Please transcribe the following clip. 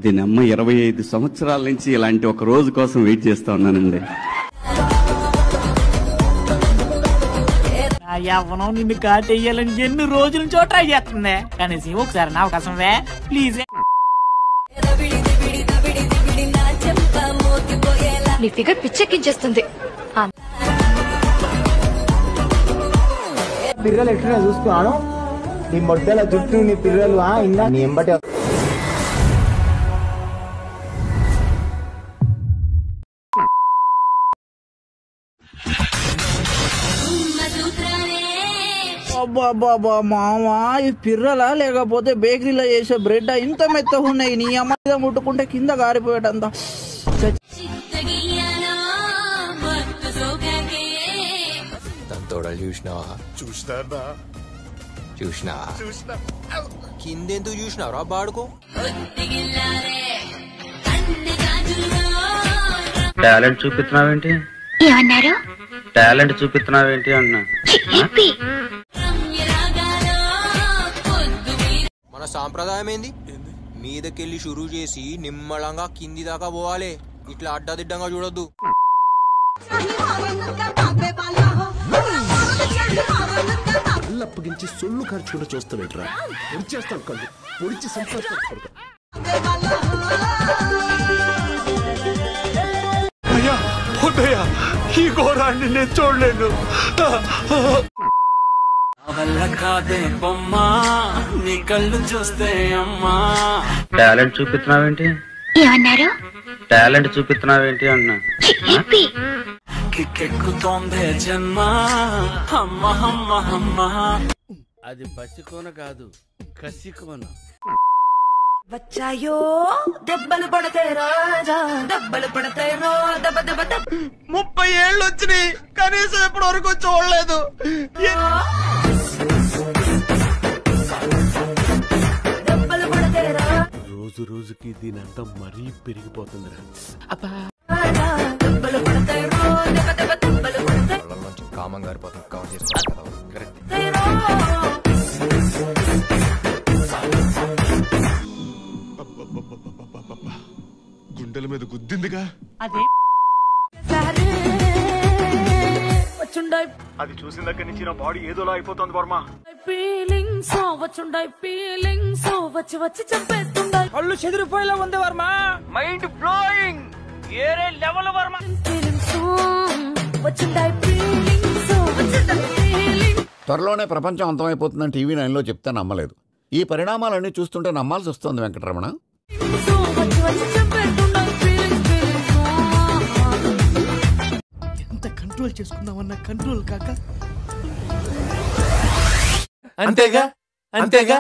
దీని అమ్మ 25 సంవత్సరాల నుంచి ఇలాంటి ఒక రోజు కోసం వెయిట్ చేస్తా ఉన్నానండి. యవ్వనం నిన్ను కాటేయాలని ఎన్ని రోజుల నుంచి ట్రై చేస్తుంది. కనీసం ఒకసారి నా అవకాశం ప్లీజ్. నీ ఫిగర్ పిచ్చెక్కించేస్తుంది. పిర్రలు ఎట్లా చూసుకున్నాను, నీ మొడ్డల జుట్టు, నీ పిర్రలు ఇంకా నీ ఎంబటి. అబ్బాబ్బా మామా, ఈ పిర్రలా లేకపోతే బేకరీలో చేసే బ్రెడ్ ఇంత మెత్తగా ఉన్నాయి. నీ అమ్మ మీద ముట్టుకుంటే కింద గారిపోయేటంత. చూసినా కిందెందుకు చూసినారా బాడుకో. టాలెంట్ చూపిస్తున్నావేంటి? ఏమన్నారు? టాలెంట్ చూపిస్తున్నావేంటి అన్నా. మన సాంప్రదాయం ఏంది? మీదకెళ్ళి షురూ చేసి నిమ్మళంగా కింది దాకా పోవాలి. ఇట్లా అడ్డదిడ్డంగా చూడొద్దు. అప్పగించి సొల్లు ఖర్చు కూడా చూస్తావేట్రా? పొడిచేస్తాను కళ్ళు, పొడిచి సంపాదిస్తాను. ఈ ఘోరాన్ని నేను చూడలేను. నీ కళ్ళు చూస్తే అమ్మా. టాలెంట్ చూపిస్తున్నావేంటి? ఏమన్నారు? టాలెంట్ చూపిస్తున్నావేంటి అన్నా. కిక్కెక్కుతోందే జన్మ. అమ్మ అమ్మ అమ్మ. అది పసికోన కాదు, కసికోన. వచ్చాయో దెబ్బలు పడతాయి రాజా, దెబ్బలు పడతాయి రో దెబ్బ దెబ్బ. 30 ఏళ్ళు వచ్చినాయి, కనీసం ఎప్పటి వరకు చూడలేదు. దెబ్బలు పడతాయి రా. రోజు రోజుకి దీని అంతా మరీ పెరిగిపోతుందిరా. దెబ్బలు పడతాయి రో దెబ్బ దెబ్బ. దెబ్బలు పడతాయి కామం గారిపోతుంది. కవర్ చేసుకోవాలి. గుండెల మీద గుద్దిందిగా. అది చూసిన దగ్గర నుంచి నా బాడీ ఏదోలా అయిపోతుంది వర్మ. కళ్ళు చెదిరిపోయేలా ఉంది వర్మ. Mind blowing. ఏరే లెవెల్ వర్మ. త్వరలోనే ప్రపంచం అంతమైపోతుందని టీవీ 9లో చెప్తే నమ్మలేదు. ఈ పరిణామాలన్నీ చూస్తుంటే నమ్మాల్సి వస్తుంది వెంకటరమణ. ఎంత కంట్రోల్ చేసుకుందామన్నా కంట్రోల్ కాక. అంతేగా అంతేగా.